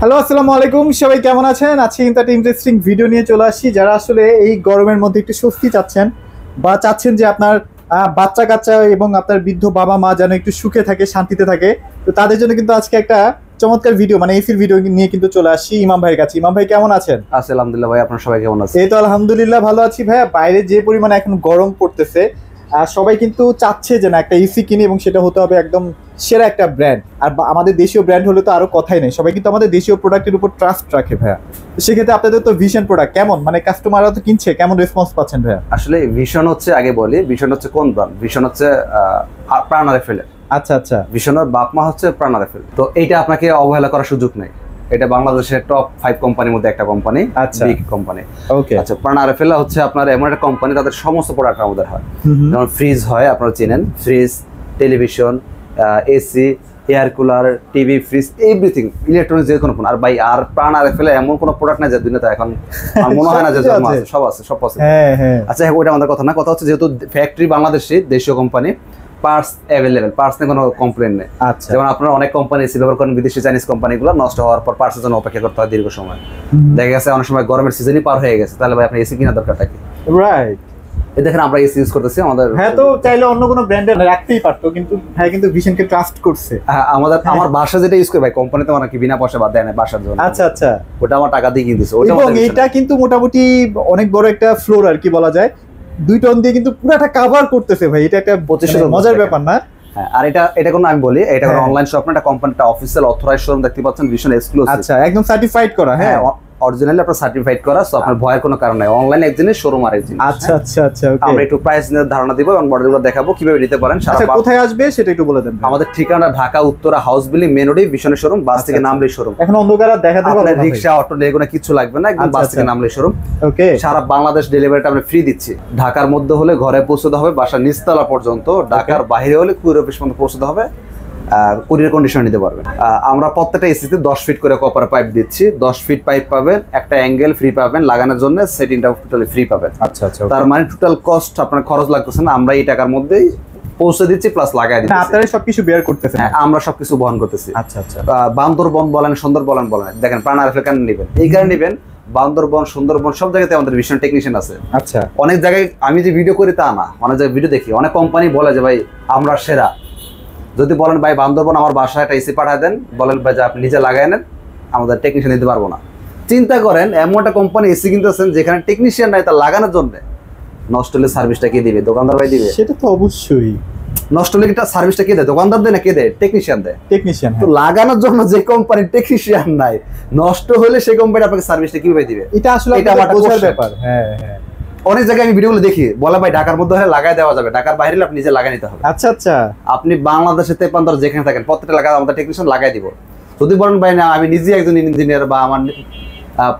Hello, আসসালামু আলাইকুম। সবাই কেমন আছেন? আজকে কিন্তু একটা ইন্টারেস্টিং ভিডিও নিয়ে চলে আসছি। যারা আসলে এই গরমের মধ্যে একটু স্বস্তি চাচ্ছেন বা চাচ্ছেন যে আপনার বাচ্চা কাচ্চা এবং আপনার বৃদ্ধ বাবা মা যেন একটু সুখে থাকে, শান্তিতে থাকে, তো তাদের জন্য কিন্তু আজকে একটা চমৎকার ভিডিও মানে এসির ভিডিও নিয়ে কিন্তু চলে আসছি ইমাম ভাইয়ের কাছে। ইমাম ভাই কেমন আছেন? আছি আলহামদুলিল্লাহ ভাই, আপনারা সবাই কেমন আছেন? এই তো আলহামদুলিল্লাহ ভালো আছি ভাইয়া। বাইরে যে পরিমাণে এখন গরম পড়তেছে, সবাই কিন্তু চাচ্ছে যে না একটা এসি কিনি এবং সেটা হতে হবে একদম সেরা একটা ব্র্যান্ড। আর আমাদের দেশীয় ব্র্যান্ড হলে তো আরো কথাই নেই, সবাই কিন্তু আমাদের দেশীয় প্রোডাক্টের উপর ট্রাস্ট রাখে ভাইয়া। তো সেক্ষেত্রে আপনাদের তো ভিশন প্রোডাক্ট কেমন, মানে কাস্টমাররা তো কিনছে, কেমন রেসপন্স পাচ্ছেন ভাইয়া? আসলে ভিশন হচ্ছে, আগে বলি ভিশন হচ্ছে কোন ব্র্যান্ড। ভিশন হচ্ছে প্রাণ আরএফএল। আচ্ছা আচ্ছা। ভিশনের বাপমা হচ্ছে প্রাণ আরএফএল। তো এইটা আপনাকে অবহেলা করার সুযোগ নেই। এটা বাংলাদেশের টপ 5 কোম্পানির মধ্যে একটা কোম্পানি, আচ্ছা বিগ কোম্পানি। ওকে। আচ্ছা, প্রাণ আরএফএল হচ্ছে আপনার এমন একটা কোম্পানি, তাদের সমস্ত প্রোডাক্ট আমাদের হয়। যেমন ফ্রিজ হয়, আপনারা চেনেন, fridge, television, AC, air cooler, TV, fridge, everything electronics যে কোনো। আর ভাই, আর প্রাণ আরএফএল এমন কোনো প্রোডাক্ট নাই যে দুনিয়াতে এখন আমার মনে হয় না যে জন্ম আছে। সব আছে, সব পসিবল। হ্যাঁ হ্যাঁ। আচ্ছা, ওইটা আমাদের কথা না। কথা হচ্ছে যেহেতু ফ্যাক্টরি বাংলাদেশি, দেশীয় কোম্পানি, পার্টস অ্যাভেলেবেল, পার্টস নিয়ে কোনো কমপ্লেন নেই। আচ্ছা। যেমন আপনারা অনেক কোম্পানি এসি ব্যবহার করেন, বিদেশি চাইনিজ কোম্পানিগুলো নষ্ট হওয়ার পর পার্টসের জন্য অপেক্ষা করতে হয় দীর্ঘ সময়। দেখা গেছে অনেক সময় গরমের সিজনই পার হয়ে গেছে, তাহলে ভাই আপনার এসি কিনা দরকারটা কি? রাইট। এই দেখেন আমরা এসি ইউজ করতেছি আমাদের। হ্যাঁ, তো চাইলে অন্য কোনো ব্র্যান্ডের রাখতেই পারতো, কিন্তু হ্যাঁ কিন্তু ভিশনকে ট্রাস্ট করছে। আমার বাসা যেটা ইউজ করি ভাই, কোম্পানিতে মানে কি বিনা পয়সা বাদ দেয় না বাসার জন্য। আচ্ছা আচ্ছা। ওটা আমার টাকা দিয়ে কিনতেছে। এবং এটা কিন্তু মোটামুটি অনেক বড় একটা ফ্লোর আর কি বলা যায়, 2 টন দিয়ে কিন্তু পুরোটা কভার করতেছে ভাই। এটা একটা 25 মজার ব্যাপার না? হ্যাঁ। আর এটা কোনো, আমি বলি, এটা কোনো অনলাইন শপ না, এটা কোম্পানিটা অফিসিয়াল অথরাইজড শোরুম। দেখতে পাচ্ছেন ভিশন এক্সক্লুসিভ। আচ্ছা, একদম সার্টিফাইড করা। হ্যাঁ, অরিজিনালি আপনার সার্টিফাইড করা, সো আপনার ভয়ের কোনো কারণ নাই। অনলাইন এক জিনিস, শোরুম আরেক জিনিস। আচ্ছা আচ্ছা আচ্ছা। ওকে, আমরা একটু প্রাইস নিয়ে ধারণা দিব এবং মডেলগুলো দেখাবো কিভাবে নিতে পারেন। আচ্ছা, কোথায় আসবে সেটা একটু বলে দেন। আমাদের ঠিকানা Dhaka Uttara house building main রোডে ভিশনের শোরুম। বাস থেকে নামলেই শোরুম। এখন অন্ধকার আর দেখাতে পারবো না, রিকশা, অটো, এগুলো কিছু লাগবে না, একদম বাস থেকে নামলেই শোরুম। ওকে। সারা বাংলাদেশ ডেলিভারিটা আমরা ফ্রি দিচ্ছি। ঢাকার মধ্যে হলে ঘরে পৌঁছতে হবে বাসার নিচতলা পর্যন্ত, ঢাকার বাইরে হলে কুরিয়ার অফিস পর্যন্ত পৌঁছতে হবে। কুরিয়ার কন্ডিশন নিতে পারবেন। আমরা প্রত্যেকটা এসিতে 10 ফিট করে কপার পাইপ দিচ্ছি। 10 ফিট পাইপ পাবেন, একটা অ্যাঙ্গেল ফ্রি পাবেন, লাগানোর জন্য সেটিংটা টোটালি ফ্রি পাবেন। আচ্ছা আচ্ছা। তার মানে টোটাল কস্ট আপনার খরচ লাগতেছে না, আমরা এই টাকার মধ্যেই পৌঁছে দিচ্ছি প্লাস লাগাই দিচ্ছি। আপনারা সবকিছু বেয়ার করতেছেন? হ্যাঁ, আমরা সবকিছু বহন করতেছি। আচ্ছা আচ্ছা। বান্দরবন বলেন, সুন্দরবন বলেন, দেখেন প্রাণ আরএফএল কেন নেবেন? এই কারণে নেবেন, বান্দরবন, সুন্দরবন সব জায়গাতে আমাদের ভিশন টেকনিশিয়ান আছে। আচ্ছা। অনেক জায়গায় আমি যে ভিডিও করি তা না, অনেক জায়গায় ভিডিও দেখি, অনেক কোম্পানি বলে যে ভাই আমরা সেরা। যদি বলেন ভাই বান্দরবন আমার বাসায় একটা এসি পাঠায় দেন, বলেন ভাই যে আপনি নিজে লাগাই নেন, আমাদের টেকনিশিয়ান দিতে পারবো না। চিন্তা করেন, এমন একটা কোম্পানি এসি কিনতেছেন যেখানে টেকনিশিয়ান নাই, তা লাগানোর জন্য। নষ্ট হলে সার্ভিসটা কে দিবে? দোকানদার ভাই দিবে? সেটা তো অবশ্যই। নষ্ট হলে সার্ভিসটা কে দেয়? দোকানদার দেয় না, কে দেয়? টেকনিশিয়ান দেয়। টেকনিশিয়ান। তো লাগানোর জন্য যে কোম্পানির টেকনিশিয়ান নাই, নষ্ট হলে সেই কোম্পানি আপনাকে সার্ভিসটা কিভাবে দিবে? এটা আসলে এটা আমার বোঝার ব্যাপার। হ্যাঁ হ্যাঁ। অনেক জায়গায় আমি ভিডিওগুলো দেখি, বলে ভাই ঢাকার মধ্যে হলে লাগাই দেওয়া যাবে, ঢাকার বাইরে হলে আপনি নিজে লাগাই নিতে হবে। আচ্ছা আচ্ছা। আপনি বাংলাদেশে 53 যেখানে থাকেন প্রত্যেকটা এলাকায় আমাদের টেকনিশিয়ান লাগাই দিব। যদি বলেন ভাই না আমি নিজে একজন ইঞ্জিনিয়ার বা আমার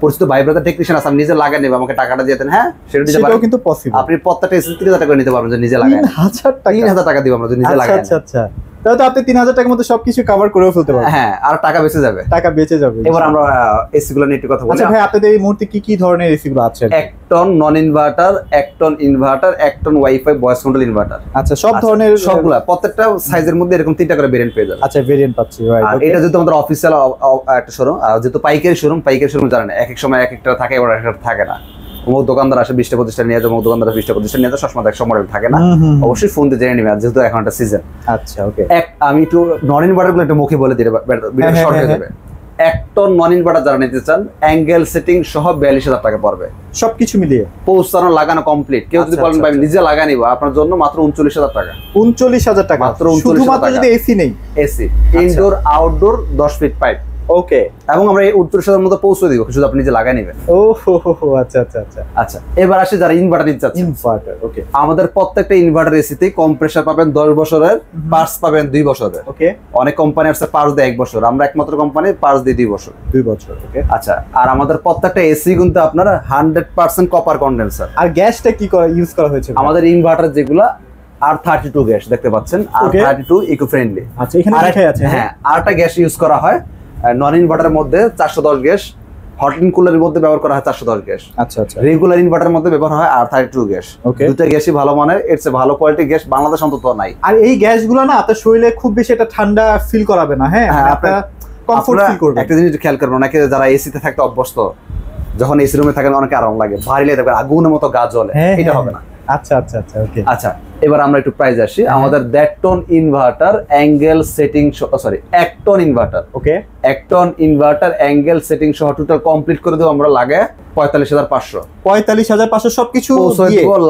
পরিচিত ভাই ব্রাদার টেকনিশিয়ান আছে, আমি নিজে লাগাই নেব, আমাকে টাকাটা দিয়ে দেন, হ্যাঁ সেটা দিতে পারেন, কিন্তু পসিবল। আপনি প্রত্যেকটা এসি 30,000 টাকা নিতে পারবেন যে নিজে লাগাই। 3000 টাকা দিব আমরা যদি নিজে লাগাই। আচ্ছা আচ্ছা। তাহলে তো আপনি 3000 টাকার মধ্যে সবকিছু কভার করেও ফেলতে পারবেন। হ্যাঁ, আর টাকা বেঁচে যাবে, টাকা বেঁচে যাবে। এবার আমরা এসি গুলো নিয়ে একটু কথা বলি। আচ্ছা ভাই, আপনাদের এই মুহূর্তে কি কি ধরনের এসি গুলো আছে? 1 ton non inverter, 1 ton inverter, 1 ton wifi voice control inverter. আচ্ছা, সব ধরনের সবগুলা প্রত্যেকটা সাইজের মধ্যে এরকম 3টা করে ভেরিয়েন্ট পেয়ে যাবেন। আচ্ছা, ভেরিয়েন্ট পাচ্ছি। আর এটা যেহেতু আমাদের অফিসিয়াল একটা শোরুম, যেহেতু পাইকারি শোরুম জানেন এক এক সময় এক একটা থাকে, এবার একটা থাকে না। অমুক দোকানদার আসে 20টা 25টা নিয়ে যায়, অমুক দোকানদার 20টা 25টা নিয়ে যায়, সবসময় একসময় মডেল থাকে না। অবশ্যই ফোন দিয়ে জেনে নেবেন, যেহেতু এখন একটা সিজন। আচ্ছা ওকে। আমি একটু নন ইনভার্টার গুলো একটু মুখে বলে দিলে ভিডিও শর্ট হয়ে যাবে। 1 টন নন ইনভার্টার যারা নিতে চান, অ্যাঙ্গেল সেটিং সহ 42,000 টাকা পড়বে, সবকিছু মিলিয়ে পৌঁছানো লাগানো কমপ্লিট। কেউ যদি বলেন ভাই নিজে লাগা নিব, আপনার জন্য মাত্র 39,000 টাকা। 39,000 টাকা মাত্র 39,000 টাকা। যদি এসি নেই, AC indoor outdoor 10 feet pipe. Okay. এবং আমরা এই 39,000 মধ্যে পৌঁছে দিব, শুধু আপনি নিজে লাগাই নেবেন। ও হো আচ্ছা আচ্ছা আচ্ছা। আচ্ছা, এবার আসে যারা ইনভার্টার নিতে চাচ্ছেন। ইনভার্টার, ওকে। আমাদের প্রত্যেকটা ইনভার্টার এসিতে কম্প্রেসার পাবেন 10 বছরের, পার্টস পাবেন 2 বছরের। ওকে। অনেক কোম্পানি আছে পার্টস দেয় 1 বছর, আমরা একমাত্র কোম্পানি পার্টস দিয়ে 2 বছর। 2 বছর, ওকে। আচ্ছা, আর আমাদের প্রত্যেকটা এসি কিন্তু আপনার 100% কপার কন্ডেন্সার। আর গ্যাসটা কি ইউজ করা হয়েছে? আমাদের ইনভার্টার যেগুলা R32 গ্যাস দেখতে পাচ্ছেন, R32 ইকো ফ্রেন্ডলি। আচ্ছা, এখানে লেখা আছে। হ্যাঁ, আরেকটা গ্যাস ইউজ করা হয় নন ইনভার্টারের মধ্যে 410 গ্যাস, হট এন্ড কুলারের মধ্যে ব্যবহার করা হয় 410 গ্যাস। আচ্ছা আচ্ছা। রেগুলার ইনভার্টারের মধ্যে ব্যবহার হয় R32 গ্যাস। দুটো গ্যাসই ভালো মানের, এর চেয়ে ভালো কোয়ালিটি গ্যাস বাংলাদেশ অন্তত নাই। আর এই গ্যাসগুলো না আপনার শরীরে খুব বেশি এটা ঠান্ডা ফিল করাবে না। হ্যাঁ, আপনারা কমফোর্ট ফিল করবেন। একটা জিনিস খেয়াল করবেন, অনেকে যারা এসিতে থাকতে অভ্যস্ত, যখন এসি রুমে থাকেন অনেকে আরাম লাগে, ভারী লাগে, আগুনের মতো গা জ্বলে, এটা হবে না। আচ্ছা আচ্ছা আচ্ছা, ওকে। আচ্ছা, এবার আমরা একটু প্রাইস আসি। আমাদের দেড়টন ইনভার্টার অ্যাঙ্গেল সেটিং, সরি একটন ইনভার্টার, ওকে, একটন ইনভার্টার অ্যাঙ্গেল সেটিং সহ টোটাল কমপ্লিট করে দেবো আমরা লাগে 45,500। 45,500 সবকিছু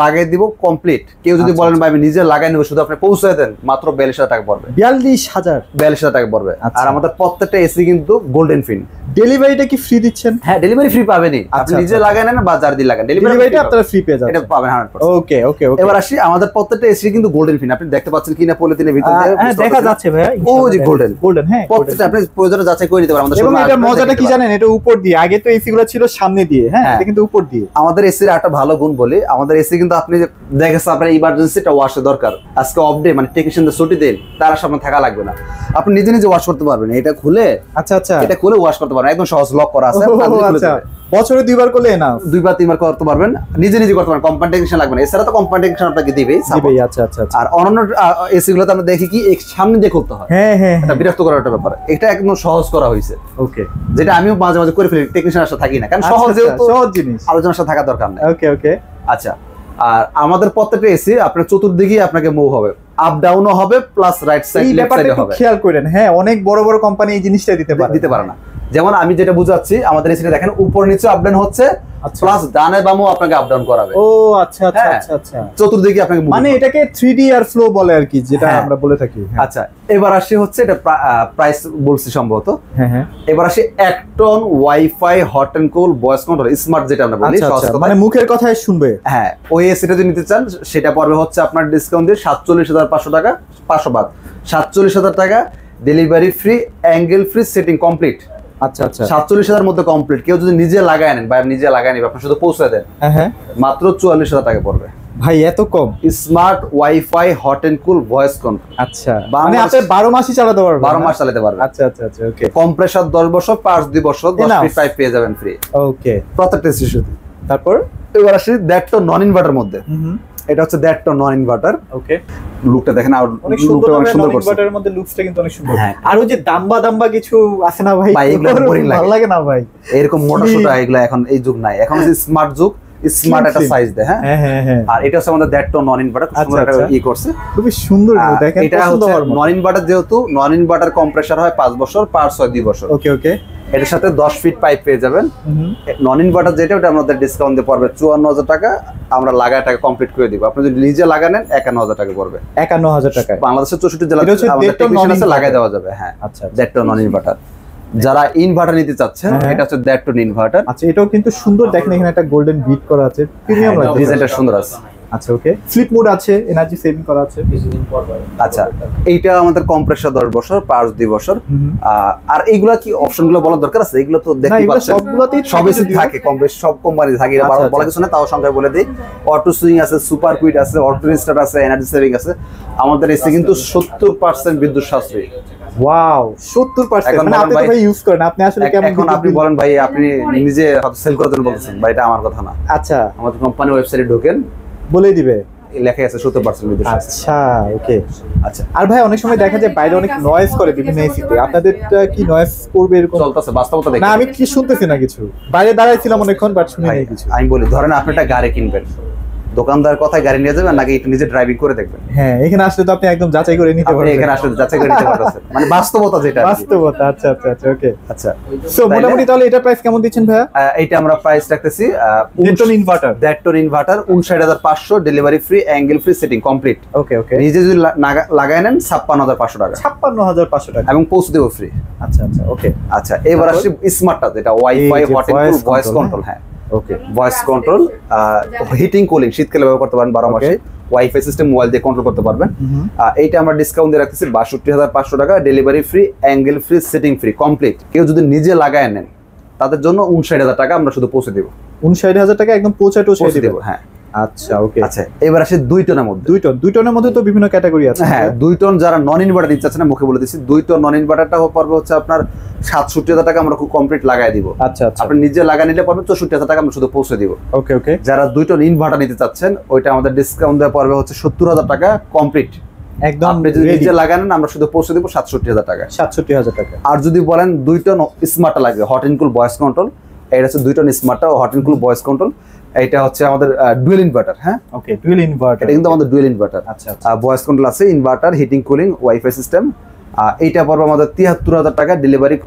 লাগিয়ে দিব কমপ্লিট। কেউ যদি বলেন ভাই আমি নিজে লাগাই নেবো, শুধু আপনি পৌঁছে দেন, মাত্র 42,000 টাকা পড়বে। 42,000 টাকা পড়বে। আর আমাদের প্রত্যেকটা এসি কিন্তু গোল্ডেন ফিন। ডেলিভারিটা কি ফ্রি দিচ্ছেন? হ্যাঁ, ডেলিভারি ফ্রি পাবেনই। আপনি নিজে লাগাই নেন বা যার দিয়ে লাগান, ডেলিভারিটা আপনারা ফ্রি পেয়ে যাবেন, এটা পাবেন 100%। ওকে ওকে ওকে। এবার আসি, আমাদের প্রত্যেকটা এসি কিন্তু গোল্ডেন ফিন। আপনি দেখতে পাচ্ছেন কিনা পলিথিনের ভিতরে? হ্যাঁ, দেখা যাচ্ছে ভাইয়া। ও জি, গোল্ডেন গোল্ডেন, হ্যাঁ। প্রত্যেকটা আপনি প্রয়োজনে যাচাই করে নিতে পারেন আমাদের। এবং এটা মজাটা কি জানেন, এটা উপর দিয়ে, আগে তো এসি গুলো ছিল সামনে দিয়ে, হ্যাঁ, এটা কিন্তু উপর দিয়ে। আমাদের এসির একটা ভালো গুণ বলি, আমাদের এসি কিন্তু আপনি দেখেছেন আপনার ইমার্জেন্সিটা ওয়াশে দরকার, আজকে অফ ডে মানে টেকনিশিয়ানদের ছুটি দিন, তার সামনে থাকা লাগবে না, আপনি নিজে নিজে ওয়াশ করতে পারবেন। এটা খুলে, আচ্ছা আচ্ছা, এটা খুলে ওয়াশ করতে পারবেন, একদম সহজ, লক করা আছে। আচ্ছা, বছরে 2বার করলে না, 2বার 3বার করতে পারবেন, নিজে নিজে করতে পারবেন, কোম্পানি টেকনিশিয়ান লাগবে না। এছাড়া তো কোম্পানি টেকনিশিয়ান আপনাকে দিবেই। আচ্ছা আচ্ছা। আর অন্যান্য এসি গুলোতে আমরা দেখি কি সামনে দিয়ে খুলতে হয়, হ্যাঁ হ্যাঁ, এটা বিরক্ত করার একটা ব্যাপার। এটা একদম সহজ করা হয়েছে, ওকে, যেটা আমিও মাঝে মাঝে করে ফেলি, টেকনিশিয়ানের সাথে থাকি না, কারণ সহজ জিনিস, আলোচনার সাথে থাকা দরকার নেই। ওকে ওকে। আচ্ছা, আর আমাদের প্রত্যেকটা এসি আপনার চতুর্দিকে আপনাকে মুভ হবে, আপ ডাউনও হবে, প্লাস রাইট সাইড লেফট সাইডে হবে। খেয়াল করেন, হ্যাঁ, অনেক বড় বড় কোম্পানি এই জিনিসটা দিতে পারে না। যেমন আমি যেটা বুঝাচ্ছি, আমাদের এসিটা দেখেন উপর নিচে আপ ডাউন হচ্ছে, প্লাস ডানে বামও আপনাকে আপ ডাউন করাবে। ও আচ্ছা আচ্ছা আচ্ছা আচ্ছা, চতুর্দিকে আপনাকে মানে এটাকে 3D আর ফ্লো বলে আর কি, যেটা আমরা বলে থাকি। আচ্ছা, এবার আসি হচ্ছে এটা প্রাইস বলছি সম্ভবত। হ্যাঁ হ্যাঁ, এবার আসি একটন wifi hot and cool voice control smart, যেটা আমরা বলি মানে মুখের কথাই শুনবে। হ্যাঁ, ওই এসিটা যদি নিতে চান সেটা পড়বে হচ্ছে আপনার ডিসকাউন্ট দিয়ে 47,500 টাকা, 500 বাদ, 47,000 টাকা, delivery free, angle free, setting complete. আচ্ছা আচ্ছা, 47,000 মধ্যে কমপ্লিট। কেউ যদি নিজে লাগায় নেন বা নিজে লাগায় নিবে, আপনি শুধু পৌঁছে দেন, হ্যাঁ, মাত্র 44,000 টাকা পড়বে। ভাই এত কম? Smart wifi hot and cool voice control. আচ্ছা, মানে আপনি 12 মাসই চালাতে পারবেন? 12 মাস চালাতে পারবেন। আচ্ছা আচ্ছা আচ্ছা, ওকে। কম্প্রেসার 10 বছর, পার্টস 2 বছর, 10 ফিট পাইপ পেয়ে যাবেন ফ্রি, ওকে, প্রত্যেকটা শিশুতে। তারপর এবার আসি দ্যাট নন ইনভার্টার মধ্যে। এটা হচ্ছে দ্যাট নন ইনভার্টার, ওকে। লুকটা দেখেন, আর অনেক সুন্দর করছে। নন ইনভার্টারের মধ্যে লুকসটা কিন্তু অনেক সুন্দর। আর ওই যে দাম্বা কিছু আছে না ভাই, এগুলো বোরিং লাগে, ভালো লাগে না ভাই। এরকম মোটা সোটা এগুলো এখন এই যুগ নাই, এখন স্মার্ট যুগ, স্মার্ট একটা সাইজ দেয়। হ্যাঁ, আর এটা হচ্ছে আমাদের দ্যাট নন ইনভার্টার, সুন্দর একটা ই করছে, খুবই সুন্দর দেখেন। এটা হচ্ছে নন ইনভার্টার, যেহেতু নন ইনভার্টার কম্প্রেসার হয় 5 বছর, পার্টস হয় 2 বছর। ওকে ওকে। এটার সাথে 10 ফিট পাইপ পেয়ে যাবেন। নন ইনভার্টার যেটা, ওটা আমাদের ডিসকাউন্ট দিয়ে পড়বে 54,000 টাকা, আমরা লাগায় টাকা কমপ্লিট করে দিব। আপনি যদি নিজে লাগান নেন 51,000 টাকা পড়বে। 51,000 টাকা। বাংলাদেশের 64 জেলাতে আমাদের টেকনিশিয়ান আছে, লাগাই দেওয়া যাবে। হ্যাঁ, আচ্ছা, দ্যাট নন ইনভার্টার। যারা ইনভার্টার নিতে চাচ্ছেন, এটা হচ্ছে দ্যাট ইনভার্টার। আচ্ছা, এটাও কিন্তু সুন্দর, দেখেন এখানে একটা গোল্ডেন বিট করা আছে, প্রিমিয়াম লাগে, ডিজাইনটা সুন্দর আছে। আচ্ছা, ওকে। স্লিপ মোড আছে, এনার্জি সেভিং করা আছে। আচ্ছা, এইটা আমাদের কম্প্রেসার 10 বছর, পার্টস 2 বছর। আর এইগুলা কি অপশনগুলো বলার দরকার আছে? এগুলো তো দেখতে পাচ্ছেন সবগুলোতেই সবই থাকে, কম বেশ সব কোম্পানি থাকে, বলা কিছু না, তাও সংখ্যা বলে দিই। অটো সুইং আছে, সুপার কুইট আছে, অটো রিস্টার্ট আছে, এনার্জি সেভিং আছে। আমাদের এসি কিন্তু 70% বিদ্যুৎ সাশ্রয়ী। ওয়াও, 70%। মানে আপনি তো ভাই ইউজ করেন, আপনি আসলে কেমন? এখন আপনি বলেন ভাই, আপনি নিজে সেল করার জন্য বলছেন, ভাই এটা আমার কথা না। আচ্ছা, আমাদের কোম্পানি ওয়েবসাইটে ঢোকেন, বলে দিবে, লেখা আছে 70% বিদ্যুৎ সাশ্রয়ী। আচ্ছা, ওকে। আচ্ছা, আর ভাই অনেক সময় দেখা যায় বাইরে অনেক নয়েজ করে বিভিন্ন এসিতে, আপনাদেরটা কি নয়েজ করবে এরকম? চলতেছে, বাস্তবতা দেখি না, আমি কি শুনতেছি না কিছু, বাইরে দাঁড়াইছিলাম অনেকক্ষণ, বাট শুনি নাই কিছু। আমি বলি, ধরেন আপনি একটা গাড়ি কিনবেন, দোকানদার কথায় গাড়ি নিয়ে যাবেন নাকি একটু নিজে ড্রাইভিং করে দেখবেন? হ্যাঁ, এখানে আসলে তো আপনি একদম যাচাই করে নিতে পারবেন। এখানে আসলে যাচাই করে নিতে পারতেছেন, মানে বাস্তবতা যেটা, বাস্তবতা। আচ্ছা আচ্ছা আচ্ছা, ওকে। আচ্ছা, সো মোটামুটি তাহলে এটা প্রাইস কেমন দিচ্ছেন ভাইয়া? এইটা আমরা প্রাইস রাখতেছি দ্যাটটন ইনভার্টার, দ্যাটটন inverter 59,500, delivery free, angle free, setting complete. Okay okay. নিজে যদি লাগায় নেন 56,500 টাকা, 56,500 টাকা, এবং পৌঁছে দেবো ফ্রি। আচ্ছা আচ্ছা, ওকে। আচ্ছা, এবার আসি স্মার্টটা, যেটা wifi hot and cool voice control. হ্যাঁ, okay, voice control, heating cooling শীতকালে ব্যবহার করতে পারেন 12 মাসে, ওয়াইফাই সিস্টেম মোবাইল দিয়ে কন্ট্রোল করতে পারবেন। এইটা আমরা ডিসকাউন্ট দিয়ে রাখতেছি 62,500 টাকা, delivery free, angle free, setting free, complete. কেউ যদি নিজে লাগায় নেন তাদের জন্য 59,000 টাকা আমরা শুধু পৌঁছে দেবো। 59,000 টাকা একদম পৌঁছে দেবো? হ্যাঁ। আচ্ছা, ওকে। আচ্ছা, এবার আসে 2 টনের মধ্যে। 2 টনের মধ্যে তো বিভিন্ন ক্যাটাগরি আছে। হ্যাঁ, 2 টন যারা নন ইনভার্টার নিতে চাচ্ছেন, মুখে বলে দিচ্ছি, 2 টন নন ইনভার্টারটা পড়বে হচ্ছে আপনার 67,000 টাকা, আমরা খুব কমপ্লিট লাগাই দিব। আচ্ছা আচ্ছা, আপনি নিজে লাগা নিলে পড়বে 64,000 টাকা, আমরা শুধু পৌঁছে দিব। ওকে ওকে। যারা 2 টন ইনভার্টার নিতে চাচ্ছেন, ওইটা আমাদের ডিসকাউন্ট দেওয়া পড়বে হচ্ছে 70,000 টাকা কমপ্লিট, একদম আপনি যদি নিজে লাগান আমরা শুধু পৌঁছে দেবো ৬৭,০০০ টাকা। ৬৭,০০০ টাকা। আর যদি বলেন 2 টন স্মার্টটা লাগবে, hot and cool voice control, এটা হচ্ছে 2 টন স্মার্টটা hot and cool voice control, এটা হচ্ছে আমাদের ডুয়েল ইনভার্টার। হ্যাঁ ওকে, ডুয়েল ইনভার্টার, এটা কিন্তু আমাদের ডুয়েল ইনভার্টার। আচ্ছা, ভয়েস কন্ট্রোল আছে, inverter, heating cooling, wifi system. এইটা পড়বে আমাদের ৭৩,০০০ টাকা ডেলিভারি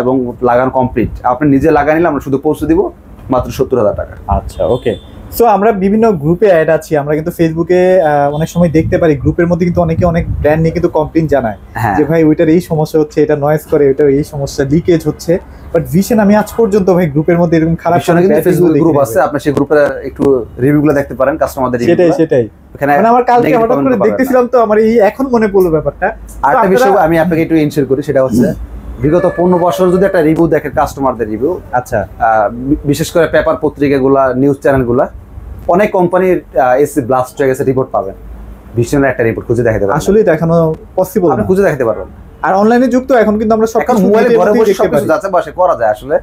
এবং লাগানো কমপ্লিট। আপনি নিজে লাগাই নিলে আমরা শুধু পৌঁছে দিব মাত্র ৭০,০০০ টাকা। আচ্ছা ওকে। সো আমরা বিভিন্ন গ্রুপে অ্যাড আছি, আমরা কিন্তু ফেসবুকে অনেক সময় দেখতে পারি গ্রুপের মধ্যে কিন্তু অনেকে অনেক ব্র্যান্ড নিয়ে কিন্তু কমপ্লেইন জানায় যে ভাই ওইটার এই সমস্যা হচ্ছে, এটা নয়েজ করে, ওইটার এই সমস্যা, লিকেজ হচ্ছে। বাট ভিশন আমি আজ পর্যন্ত ভাই গ্রুপের মধ্যে এরকম খারাপ ফেসবুক গ্রুপ আছে, আপনি সেই গ্রুপে একটু রিভিউগুলো দেখতে পারেন কাস্টমারদের রিভিউ। সেটাই মানে আমার কালকে হঠাৎ করে দেখতেছিলাম তো আমার এই এখন মনে পড়লো ব্যাপারটা। আরেকটা বিষয় আমি আপনাকে একটু ইনশিওর করি, সেটা হচ্ছে বিগত 15 বছর যদি একটা রিভিউ দেখেন কাস্টমারদের রিভিউ, আচ্ছা বিশেষ করে পেপার পত্রিকাগুলা, নিউজ চ্যানেলগুলা, অনেক কোম্পানির এসি ব্লাস্ট হয়ে গেছে রিপোর্ট পাবেন। ভীষণ একটা রিপোর্ট খুঁজে দেখাতে পারবেন, আসলে দেখানো পসিবল, আপনি খুঁজে দেখাতে পারবেন। আর অনলাইনে যুক্ত এখন কিন্তু আমরা সব এখন মোবাইলে ঘরে বসে সবকিছু যাচ্ছে বসে করা যায় আসলে,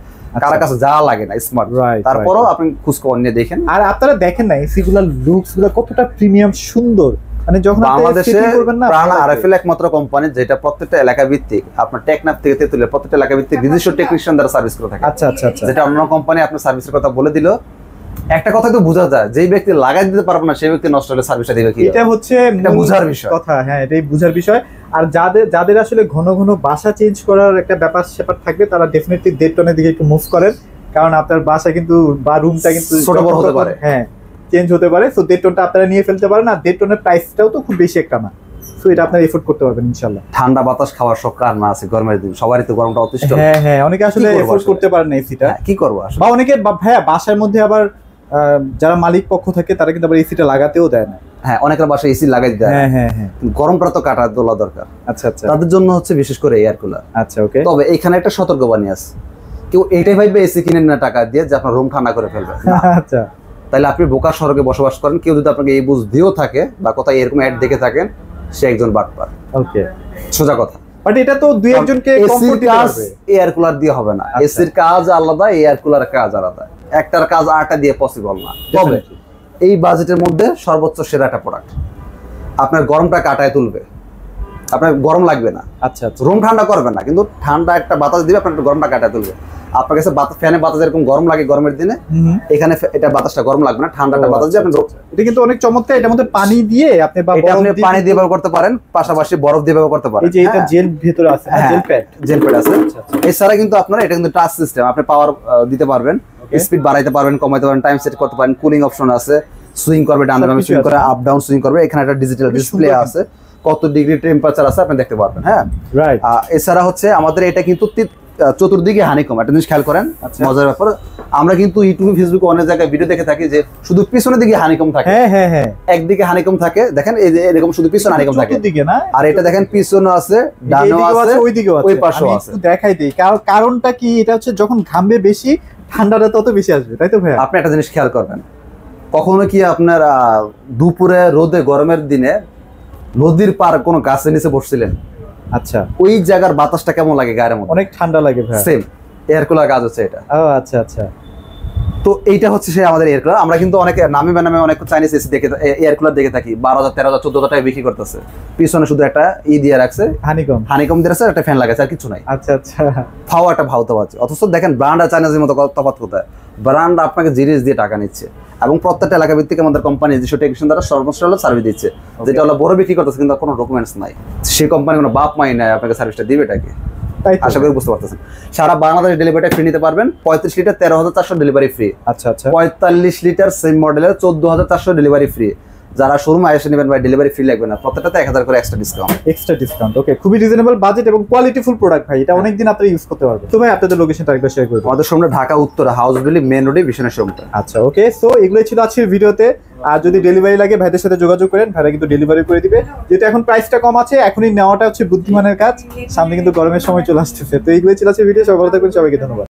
কার কাছে যা লাগে না স্মার্ট, তারপরও আপনি খোঁজ খবর নিয়ে দেখেন। আর আপনারা দেখেন না এসি গুলা লুকস গুলা কতটা প্রিমিয়াম সুন্দর, মানে যখন বাংলাদেশে প্রাণ আরএফএল একমাত্র কোম্পানি যেটা প্রত্যেকটা এলাকা ভিত্তিক, আপনার টেকনাফ থেকে তেতুলিয়া প্রত্যেকটা এলাকা ভিত্তিক নিজস্ব টেকনিশিয়ান দ্বারা সার্ভিস করে থাকে। আচ্ছা আচ্ছা আচ্ছা, যেটা অন্য কোম্পানি আপনার সার্ভিসের কথা বলে দিল, একটা কথা তো বোঝা যায়, যেই ব্যক্তি লাগাই দিতে পারবে না সেই ব্যক্তি নষ্ট হলে সার্ভিসটা দিবে কি? এটা হচ্ছে বুঝার বিষয় কথা। হ্যাঁ, এটাই বুঝার বিষয়। আর যাদের আসলে ঘন ঘন বাসা চেঞ্জ করার একটা ব্যাপার স্যাপার থাকবে, তারা ডেফিনেটলি 1.5 টনের দিকে একটু মুভ করেন, কারণ আপনার বাসা কিন্তু বা রুমটা কিন্তু ছোট বড় হতে পারে, হ্যাঁ চেঞ্জ হতে পারে। সো 1.5 টনটা আপনারা নিয়ে ফেলতে পারেন, আর 1.5 টনের প্রাইসটাও তো খুব বেশি একটা না। সো এটা আপনারা এফোর্ড করতে পারবেন ইনশাআল্লাহ। ঠান্ডা বাতাস খাওয়ার শখ কার না আছে গরমের দিন? সবারই তো গরমটা অতিষ্ঠ। হ্যাঁ অনেকে আসলে এফোর্ড করতে পারেন না এসিটা, কি করব আসলে। বা অনেকে ভাইয়া বাসার মধ্যে আবার যারা মালিক পক্ষ থাকে তারা কিন্তু আবার এসিটা লাগাতেও দেয় না। হ্যাঁ, অনেকের বাসায় এসি লাগাই দেয়। হ্যাঁ, গরমটা তো কাটা তোলা দরকার। আচ্ছা আচ্ছা, তাদের জন্য হচ্ছে বিশেষ করে এয়ার কুলার। আচ্ছা ওকে। তবে এখানে একটা সতর্কবাণী আছে, কেউ এইটাই ভাববে এসি কিনেন না টাকা দিয়ে যে আপনার রুম ঠান্ডা করে ফেলবে। আচ্ছা, তাহলে আপনি বোকা শহরে বসবাস করেন, কেউ যদি আপনাকে এই বুঝ দিয়েও থাকে বা কোথায় এরকম অ্যাড দেখে থাকেন, সে একজন বাটপার। ওকে, সোজা কথা। বাট এটা তো দুই একজনকে এসির কাজ এয়ার কুলার দিয়ে হবে না, এসির কাজ আলাদা, এয়ার কুলারের কাজ আলাদা, একটার কাজ আরেকটা দিয়ে পসিবল না। তবে এই বাজেটের মধ্যে সর্বোচ্চ সেরা একটা প্রোডাক্ট, আপনার গরমটা কাটায় তুলবে, আপনার গরম লাগবে না। আচ্ছা আচ্ছা, রুম ঠান্ডা করবে না, কিন্তু ঠান্ডা একটা বাতাস দিবে, আপনার গরমটা কাটায় তুলবে। আপনার কাছে ফ্যানে বাতাস এরকম গরম লাগে গরমের দিনে, এখানে এটা বাতাসটা গরম লাগবে না, ঠান্ডাটা বাতাস দিয়ে আপনি। এটা কিন্তু অনেক চমৎকার। এটার মধ্যে পানি দিয়ে আপনি পানি দিয়ে ব্যবহার করতে পারেন, পাশাপাশি বরফ দিয়ে ব্যবহার করতে পারেন। এই যে এটা জেল ভিতরে আছে, জেল প্যাড আছে। এছাড়া কিন্তু আপনার এটা কিন্তু টাচ সিস্টেম, আপনি পাওয়ার দিতে পারবেন, স্পিড বাড়াইতে পারবেন, কমাইতে পারবেন, টাইম সেট করতে পারেন, কুলিং অপশন আছে, সুইং করবে, ডান বামে সুইং করে, আপ ডাউন সুইং করবে। এখানে একটা ডিজিটাল ডিসপ্লে আছে, কত ডিগ্রি টেম্পারেচার আছে আপনি দেখতে পারবেন। হ্যাঁ রাইট। এছাড়া হচ্ছে আমাদের এটা কিন্তু চতুর্দিকে হানিকম, একটা জিনিস খেয়াল করেন, মজার ব্যাপার। আমরা কিন্তু ইউটিউব ফেসবুকে অনেক জায়গায় ভিডিও দেখে থাকি যে শুধু পিছনের দিকে হানিকম থাকে। হ্যাঁ, একদিকে হানিকম থাকে, দেখেন এই যে এরকম শুধু পিছনে হানিকম থাকে, আর এটা দেখেন পিছনে আছে, ডানেও আছে, ওইদিকেও আছে, ওই পাশেও আছে। দেখাই দেই কারণটা কি, এটা হচ্ছে যখন ঘামবে বেশি ঠান্ডাটা তত বেশি আসবে, তাই তো ভাই? আপনি একটা জিনিস খেয়াল করবেন, কখনো কি আপনার দুপুরে রোদে গরমের দিনে নদীর পার কোনো গাছের নিচে বসছিলেন? আচ্ছা, ওই জায়গার বাতাসটা কেমন লাগে গায়ের মধ্যে? অনেক ঠান্ডা লাগে ভাই। সেম এয়ার কুলার কাজ হচ্ছে এটা। ও আচ্ছা আচ্ছা। তো এইটা হচ্ছে সে আমাদের এয়ার কুলার। আমরা কিন্তু অনেক নামে বেনামে অনেক চাইনিজ এসি দেখে, এয়ার কুলার দেখে থাকি, 12,000 13,000 14,000 টাকা বিক্রি করতেছে। পিছনে শুধু একটা দিয়ে রাখছে, হানিকম দিয়ে রাখছে, একটা ফ্যান লাগাচ্ছে, আর কিছু নাই। আচ্ছা আচ্ছা, ফাও একটা ভাওতা পাচ্ছে। অথচ দেখেন ব্র্যান্ড আর চাইনিজের মতো তফাৎ কোথায়? ব্র্যান্ড আপনাকে জিনিস দিয়ে টাকা নিচ্ছে, এবং প্রত্যেকটা এলাকা ভিত্তিক আমাদের কোম্পানি নিজস্ব টেকনিশিয়ান দ্বারা সর্বশ্রেষ্ঠ সার্ভিস দিচ্ছে, যেটা হলো বড় বিক্রি করতেছে কিন্তু কোনো ডকুমেন্টস নাই। সেই কোম্পানি কোনো বাপ মাই নাই, আপনাকে সার্ভিসটা দিবে এটাকে। আশা করি বুঝতে পারতেছেন। সারা বাংলাদেশ ডেলিভারিটা ফ্রি নিতে পারবেন। 35 লিটার 13,400 ডেলিভারি ফ্রি। আচ্ছা আচ্ছা। 45 লিটার সেম মডেলের 14,400 ডেলিভারি ফ্রি। যারা শোরুমে এসে নেবেন ভাই, ডেলিভারি ফ্রি লাগবে না, প্রত্যেকটাতে 1000 করে এক্সট্রা ডিসকাউন্ট। ওকে, খুবই রিজনেবল বাজেট এবং কোয়ালিটিফুল প্রোডাক্ট ভাই, এটা অনেকদিন আপনারা ইউজ করতে পারবেন। তো ভাই আপনাদের লোকেশনটা একবার শেয়ার করুন। আমাদের শোরুমটা ঢাকা উত্তর হাউস ভ্যালি মেইন রোডে বিশনের শোরুমটা। আচ্ছা ওকে, সো এগুলোই ছিল আজকের ভিডিওতে। আর যদি ডেলিভারি লাগে ভাইদের সাথে যোগাযোগ করেন, ভাইরা কিন্তু ডেলিভারি করে দিবে। যেহেতু এখন প্রাইসটা কম আছে, এখনই নেওয়াটা হচ্ছে বুদ্ধিমানের কাজ। সামনে কিন্তু গরমের সময় চলে আসতেছে। তো এইগুলোই ছিল আজকের ভিডিও। সবাই ভালো থাকবেন, সবাইকে ধন্যবাদ।